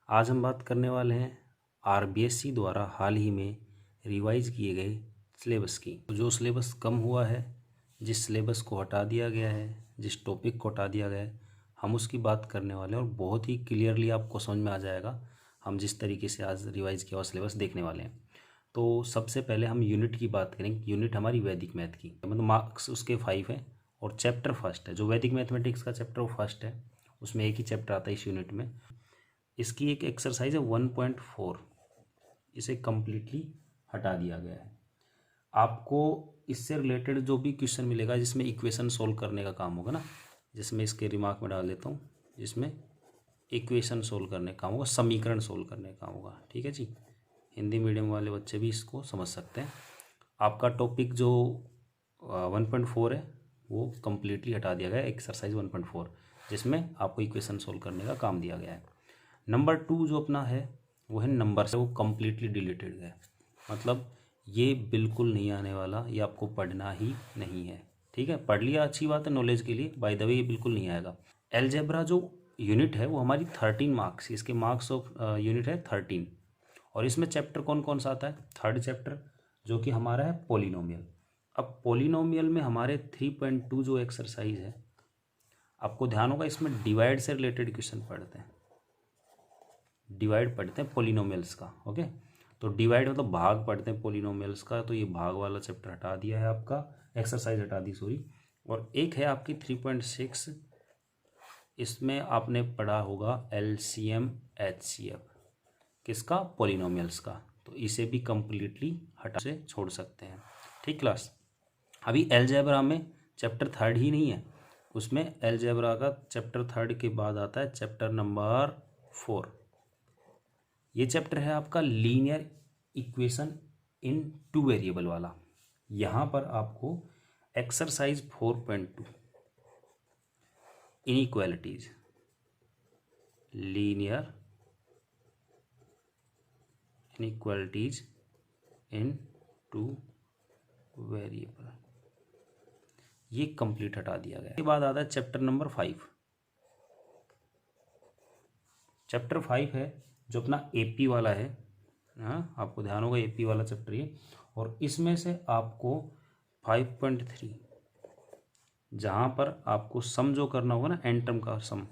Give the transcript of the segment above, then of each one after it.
आज हम बात करने वाले हैं आरबीएससी द्वारा हाल ही में रिवाइज किए गए सिलेबस की। जो सिलेबस कम हुआ है, जिस सिलेबस को हटा दिया गया है, जिस टॉपिक को हटा दिया गया है, हम उसकी बात करने वाले हैं और बहुत ही क्लियरली आपको समझ में आ जाएगा हम जिस तरीके से आज रिवाइज किया हुआ सिलेबस देखने वाले हैं। तो सबसे पहले हम यूनिट की बात करेंगे। यूनिट हमारी वैदिक मैथ की, मतलब मार्क्स उसके 5 हैं और चैप्टर फर्स्ट है। जो वैदिक मैथमेटिक्स का चैप्टर वो फर्स्ट है, उसमें एक ही चैप्टर आता है इस यूनिट में। इसकी एक एक्सरसाइज है 1.4, इसे कम्प्लीटली हटा दिया गया है। आपको इससे रिलेटेड जो भी क्वेश्चन मिलेगा जिसमें इक्वेशन सोल्व करने का काम होगा ना, जिसमें इसके रिमार्क में डाल देता हूँ, जिसमें इक्वेशन सोल्व करने का काम होगा, समीकरण सोल्व करने का काम होगा। ठीक है जी, हिंदी मीडियम वाले बच्चे भी इसको समझ सकते हैं। आपका टॉपिक जो 1.4 है वो कम्प्लीटली हटा दिया गया है, एक्सरसाइज 1.4, जिसमें आपको इक्वेशन सोल्व करने का काम दिया गया है। नंबर 2 जो अपना है वो है नंबर से, वो कम्प्लीटली डिलीटेड है, मतलब ये बिल्कुल नहीं आने वाला, ये आपको पढ़ना ही नहीं है। ठीक है, पढ़ लिया अच्छी बात है नॉलेज के लिए, बाय द वे ये बिल्कुल नहीं आएगा। एलजेब्रा जो यूनिट है वो हमारी 13 मार्क्स, इसके मार्क्स ऑफ यूनिट है 13, और इसमें चैप्टर कौन कौन सा आता है? थर्ड चैप्टर जो कि हमारा है पोलिनोमियल। अब पोलिनोमियल में हमारे 3.2 जो एक्सरसाइज है, आपको ध्यान होगा इसमें डिवाइड से रिलेटेड क्वेश्चन पढ़ते हैं, डिवाइड पढ़ते हैं पोलिनोमियल्स का। ओके, तो डिवाइड मतलब भाग पढ़ते हैं पोलिनोमियल्स का, तो ये भाग वाला चैप्टर हटा दिया है आपका, एक्सरसाइज हटा दी सॉरी। और एक है आपकी 3.6, इसमें आपने पढ़ा होगा एलसीएम एचसीएफ, किसका? पोलिनोमियल्स का, तो इसे भी कंप्लीटली हटा से छोड़ सकते हैं। ठीक क्लास, अभी एलजेब्रा में चैप्टर 3 ही नहीं है, उसमें एलजेब्रा का चैप्टर 3 के बाद आता है चैप्टर नंबर 4। ये चैप्टर है आपका लीनियर इक्वेशन इन 2 वेरिएबल वाला। यहाँ पर आपको एक्सरसाइज 4.2 इनइक्वालिटीज, लीनियर इनइक्वालिटीज इन 2 वेरिएबल, ये कंप्लीट हटा दिया गया। इसके बाद आता है चैप्टर नंबर 5। चैप्टर 5 है जो अपना एपी वाला है, हाँ आपको ध्यान होगा एपी वाला चैप्टर ये। और इसमें से आपको 5.3, जहाँ पर आपको सम जो करना होगा ना, एन टर्म का सम,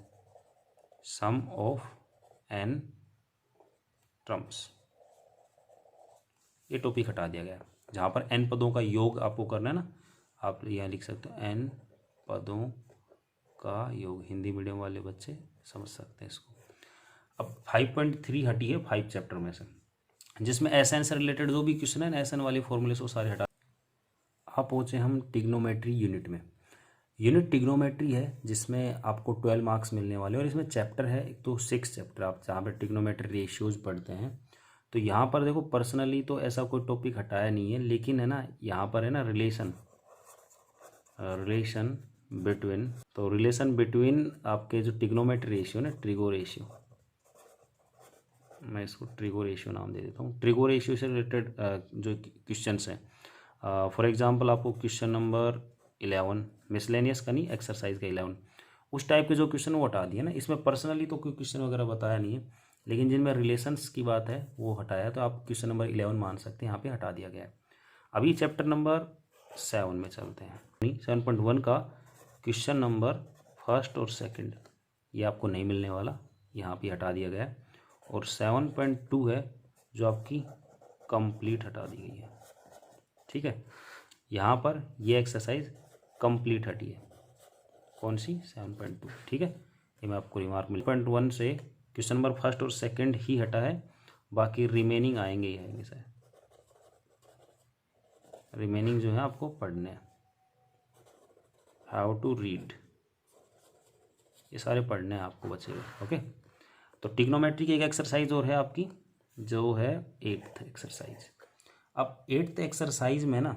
सम ऑफ एन टर्म्स, ये टॉपिक हटा दिया गया। जहाँ पर एन पदों का योग आपको करना है ना, आप यहाँ लिख सकते हो एन पदों का योग, हिंदी मीडियम वाले बच्चे समझ सकते हैं इसको। अब 5.3 हटी है 5 चैप्टर में से, जिसमें एस एन से रिलेटेड जो भी क्वेश्चन है ना, एस एन वाले फॉर्मूले से वो सारे हटा। आप पहुँचे हम टिग्नोमेट्री यूनिट में। यूनिट टिग्नोमेट्री है जिसमें आपको 12 मार्क्स मिलने वाले, और इसमें चैप्टर है एक तो 6 चैप्टर, आप जहाँ पर टिग्नोमेट्री रेशियोज पढ़ते हैं। तो यहाँ पर देखो पर्सनली तो ऐसा कोई टॉपिक हटाया नहीं है, लेकिन है ना यहाँ पर है ना रिलेशन बिटवीन, तो रिलेशन बिटवीन आपके जो टिग्नोमेट्री रेशियो ना, ट्रिगो रेशियो, मैं इसको ट्रिगो रेशियो नाम दे देता हूँ। ट्रिगो रेशियो से रिलेटेड जो क्वेश्चंस हैं, फॉर एग्जांपल आपको क्वेश्चन नंबर 11, मिसलेनियस का नहीं, एक्सरसाइज का 11, उस टाइप के जो क्वेश्चन वो हटा दिए ना। इसमें पर्सनली तो कोई क्वेश्चन वगैरह बताया नहीं है, लेकिन जिनमें रिलेशंस की बात है वो हटाया, तो आप क्वेश्चन नंबर 11 मान सकते हैं, यहाँ पे हटा दिया गया है। अभी चैप्टर नंबर 7 में चलते हैं। 7.1 का क्वेश्चन नंबर फर्स्ट और सेकंड ये आपको नहीं मिलने वाला, यहाँ पे हटा दिया गया है। और 7.2 है जो आपकी कंप्लीट हटा दी गई है। ठीक है, यहाँ पर ये एक्सरसाइज कंप्लीट हटी है, कौन सी? 7.2। ठीक है, ये मैं आपको रिमार्क मिल। 7.1 से क्वेश्चन नंबर फर्स्ट और सेकंड ही हटा है, बाकी रिमेनिंग आएंगे ही आएंगे सर, रिमेनिंग जो है आपको पढ़ने हैं, हाउ टू रीड, ये सारे पढ़ने हैं आपको बचेगा। ओके, तो टिग्नोमेट्री की एक एक्सरसाइज और है आपकी, जो है 8th एक्सरसाइज। अब 8th एक्सरसाइज में ना,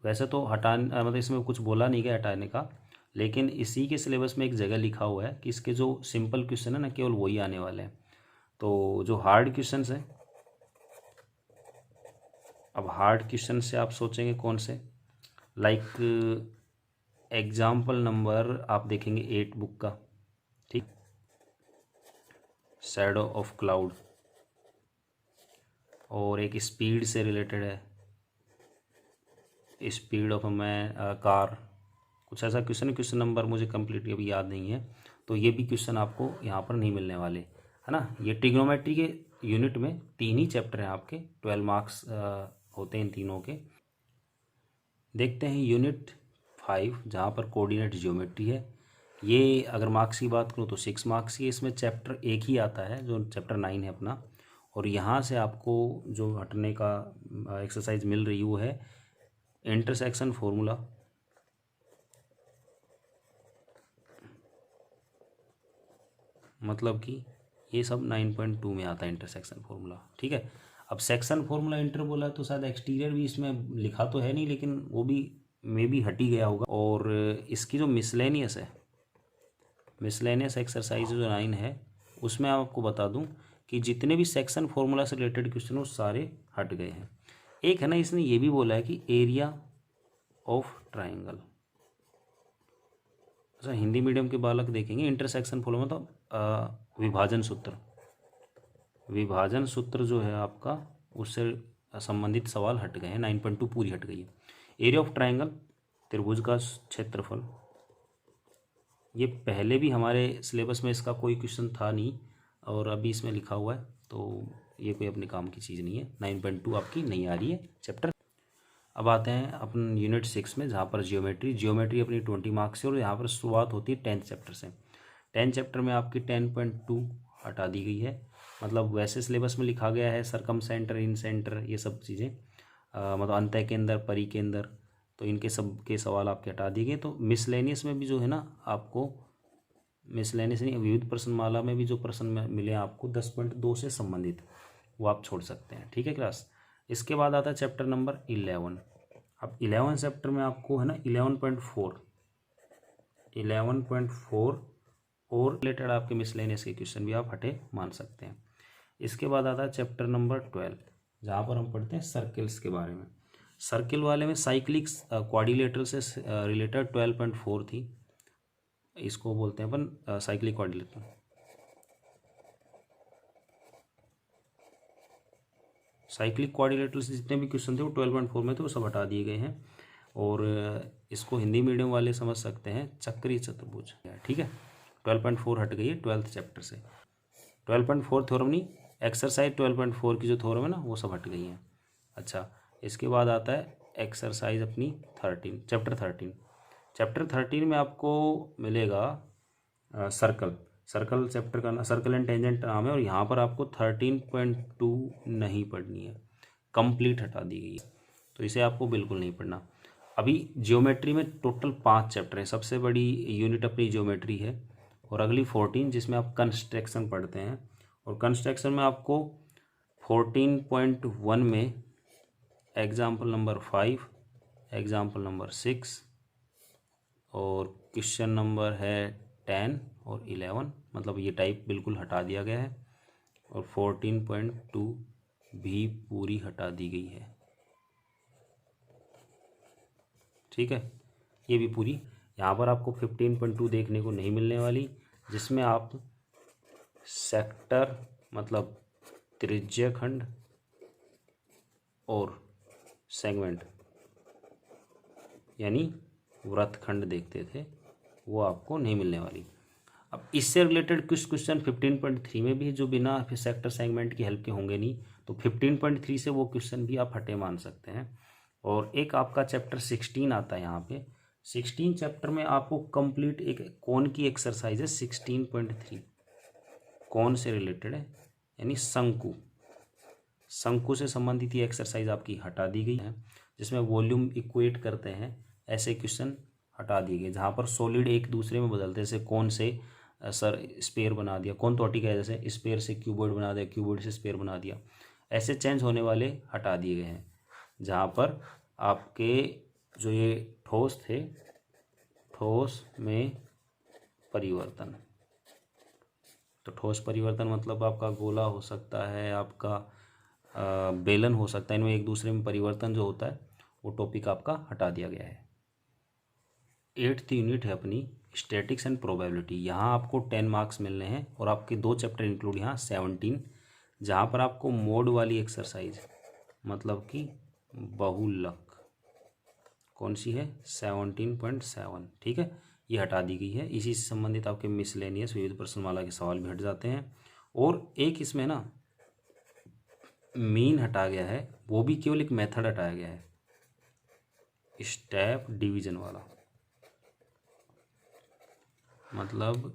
वैसे तो मतलब इसमें कुछ बोला नहीं गया हटाने का, लेकिन इसी के सिलेबस में एक जगह लिखा हुआ है कि इसके जो सिंपल क्वेश्चन है ना केवल वही आने वाले हैं। तो जो हार्ड क्वेश्चन है, अब हार्ड क्वेश्चन से आप सोचेंगे कौन से, लाइक एग्जाम्पल नंबर आप देखेंगे 8 बुक का, ठीक, शैडो ऑफ क्लाउड, और एक स्पीड से रिलेटेड है, स्पीड ऑफ मैन कार, कुछ ऐसा क्वेश्चन। क्वेश्चन नंबर मुझे कंप्लीटली अभी याद नहीं है, तो ये भी क्वेश्चन आपको यहाँ पर नहीं मिलने वाले, है ना। ये ट्रिग्नोमेट्री के यूनिट में 3 ही चैप्टर हैं आपके, 12 मार्क्स होते हैं इन तीनों के। देखते हैं यूनिट 5 जहाँ पर कोऑर्डिनेट ज्योमेट्री है। ये अगर मार्क्स की बात करूँ तो 6 मार्क्स की, इसमें चैप्टर एक ही आता है जो चैप्टर 9 है अपना। और यहाँ से आपको जो हटने का एक्सरसाइज मिल रही है वो है इंटरसेक्शन फॉर्मूला, मतलब कि ये सब 9.2 में आता है इंटरसेक्शन फॉर्मूला, ठीक है। अब सेक्शन फॉर्मूला इंटर बोला है तो शायद एक्सटीरियर भी इसमें लिखा तो है नहीं, लेकिन वो भी मे भी हट ही गया होगा। और इसकी जो मिसलेनियस है, मिसलेनियस एक्सरसाइज जो 9 है, उसमें आपको बता दूं कि जितने भी सेक्शन फॉर्मूला से रिलेटेड क्वेश्चन वो सारे हट गए हैं। एक है ना, इसने ये भी बोला है कि एरिया ऑफ ट्राइंगल, अच्छा हिंदी मीडियम के बालक देखेंगे इंटरसेक्शन फॉर्मूला मतलब विभाजन सूत्र, विभाजन सूत्र जो है आपका उससे संबंधित सवाल हट गए हैं। 9.2 पूरी हट गई है। एरिया ऑफ ट्राइंगल, त्रिभुज का क्षेत्रफल, ये पहले भी हमारे सिलेबस में इसका कोई क्वेश्चन था नहीं और अभी इसमें लिखा हुआ है, तो ये कोई अपने काम की चीज़ नहीं है। 9.2 आपकी नहीं आ रही है चैप्टर। अब आते हैं अपन यूनिट 6 में, जहाँ पर ज्योमेट्री अपनी 20 मार्क्स से, और यहाँ पर शुरुआत होती है 10th चैप्टर से। 10th चैप्टर में आपकी 10.2 हटा दी गई है, मतलब वैसे सिलेबस में लिखा गया है सरकम सेंटर, इन सेंटर, ये सब चीज़ें, मतलब अंतः के अंदर, परी के अंदर, तो इनके सब के सवाल आपके हटा दिए गए। तो मिसलेनियस में भी जो है ना आपको, मिसलेनियस नहीं, विविध प्रश्नमाला में भी जो प्रश्न मिले आपको 10.2 से संबंधित, वो आप छोड़ सकते हैं, ठीक है क्लास। इसके बाद आता है चैप्टर नंबर 11। अब 11 चैप्टर में आपको है ना 11.4 और रिलेटेड आपके मिसलेनियस के क्वेश्चन भी आप हटे मान सकते हैं। इसके बाद आता है चैप्टर नंबर 12, जहाँ पर हम पढ़ते हैं सर्किल्स के बारे में। सर्किल वाले में साइक्लिक क्वाड्रिलेटरल से रिलेटेड 12.4 थी, इसको बोलते हैं अपन साइक्लिक क्वाड्रिलेटरल। साइक्लिक क्वाड्रिलेटरल से जितने भी क्वेश्चन थे वो 12.4 में थे, वो सब हटा दिए गए हैं। और इसको हिंदी मीडियम वाले समझ सकते हैं चक्रीय चतुर्भुज, ठीक है। 12.4 हट गई है 12th चैप्टर से। 12.4 थ्योरम नहीं, एक्सरसाइज 12.4 की जो थ्योरम है ना वो सब हट गई हैं। अच्छा, इसके बाद आता है एक्सरसाइज अपनी 13, चैप्टर 13। चैप्टर 13 में आपको मिलेगा सर्कल, सर्कल चैप्टर का सर्कल एंड टेंजेंट नाम है, और यहाँ पर आपको 13.2 नहीं पढ़नी है, कंप्लीट हटा दी गई है, तो इसे आपको बिल्कुल नहीं पढ़ना। अभी ज्योमेट्री में टोटल 5 चैप्टर हैं, सबसे बड़ी यूनिट अपनी ज्योमेट्री है, और अगली 14 जिसमें आप कंस्ट्रक्शन पढ़ते हैं। और कंस्ट्रक्शन में आपको 14.1 में एग्जाम्पल नंबर 5, एग्जाम्पल नंबर 6 और क्वेश्चन नंबर है 10 और 11, मतलब ये टाइप बिल्कुल हटा दिया गया है। और 14.2 भी पूरी हटा दी गई है, ठीक है, ये भी पूरी। यहाँ पर आपको 15.2 देखने को नहीं मिलने वाली, जिसमें आप सेक्टर मतलब त्रिज्य खंड और सेगमेंट यानी वृत्तखंड देखते थे, वो आपको नहीं मिलने वाली। अब इससे रिलेटेड कुछ क्वेश्चन 15.3 में भी जो बिना फिर सेक्टर सेगमेंट की हेल्प के होंगे नहीं, तो 15.3 से वो क्वेश्चन भी आप हटे मान सकते हैं। और एक आपका चैप्टर 16 आता है यहाँ पे। 16 चैप्टर में आपको कंप्लीट एक कोण की एक्सरसाइज है 16.3, कोण से रिलेटेड है, यानी शंकु, शंकु से संबंधित ये एक्सरसाइज आपकी हटा दी गई है, जिसमें वॉल्यूम इक्वेट करते हैं ऐसे क्वेश्चन हटा दिए गए, जहाँ पर सॉलिड एक दूसरे में बदलते हैं, जैसे कोण से सर स्पेयर बना दिया, कोण तो ठीक है, जैसे स्पेयर से क्यूबॉइड बना दिया, क्यूबॉइड से स्पेयर बना दिया, ऐसे चेंज होने वाले हटा दिए गए हैं। जहाँ पर आपके जो ये ठोस थे, ठोस में परिवर्तन, तो ठोस परिवर्तन मतलब आपका गोला हो सकता है, आपका बेलन हो सकता है, इनमें एक दूसरे में परिवर्तन जो होता है वो टॉपिक आपका हटा दिया गया है। 8th यूनिट है अपनी स्टैटिक्स एंड प्रोबेबिलिटी, यहाँ आपको 10 मार्क्स मिलने हैं और आपके 2 चैप्टर इंक्लूड यहाँ 17, जहाँ पर आपको मोड वाली एक्सरसाइज मतलब कि बहुलक कौन सी है 17.7, ठीक है, ये हटा दी गई है। इसी से संबंधित आपके मिसलेनियस विविध प्रश्नमाला के सवाल भी हट जाते हैं। और एक इसमें ना मीन हटा गया है, वो भी केवल एक मेथड हटाया गया है, स्टेप डिवीजन वाला, मतलब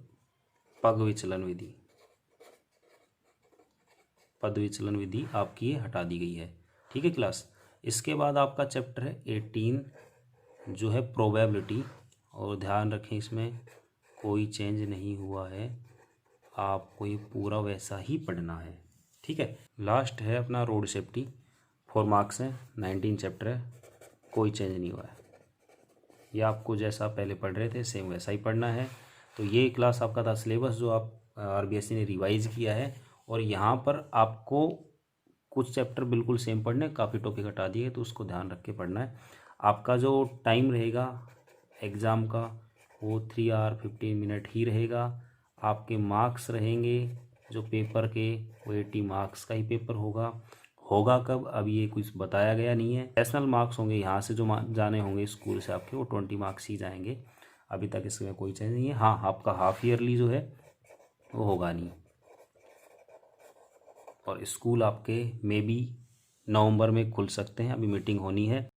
पग विचलन विधि, पद विचलन विधि आपकी ये हटा दी गई है, ठीक है क्लास। इसके बाद आपका चैप्टर है 18 जो है प्रोबेबिलिटी, और ध्यान रखें इसमें कोई चेंज नहीं हुआ है, आपको ये पूरा वैसा ही पढ़ना है, ठीक है। लास्ट है अपना रोड सेफ्टी, 4 मार्क्स हैं, 19 चैप्टर है, कोई चेंज नहीं हुआ है, ये आपको जैसा पहले पढ़ रहे थे सेम वैसा ही पढ़ना है। तो ये क्लास आपका था सिलेबस जो आप आरबीएससी ने रिवाइज किया है, और यहाँ पर आपको कुछ चैप्टर बिल्कुल सेम पढ़ने, काफ़ी टॉपिक हटा दिए, तो उसको ध्यान रख के पढ़ना है। आपका जो टाइम रहेगा एग्ज़ाम का वो 3 आवर 15 मिनट ही रहेगा। आपके मार्क्स रहेंगे जो पेपर के, वो 80 मार्क्स का ही पेपर होगा। होगा कब अभी ये कुछ बताया गया नहीं है। नेशनल मार्क्स होंगे, यहाँ से जो जाने होंगे स्कूल से आपके, वो 20 मार्क्स ही जाएंगे। अभी तक इसमें कोई चेंज नहीं है। हाँ, आपका हाफ ईयरली जो है वो होगा नहीं, और स्कूल आपके मे बी नवंबर में खुल सकते हैं, अभी मीटिंग होनी है।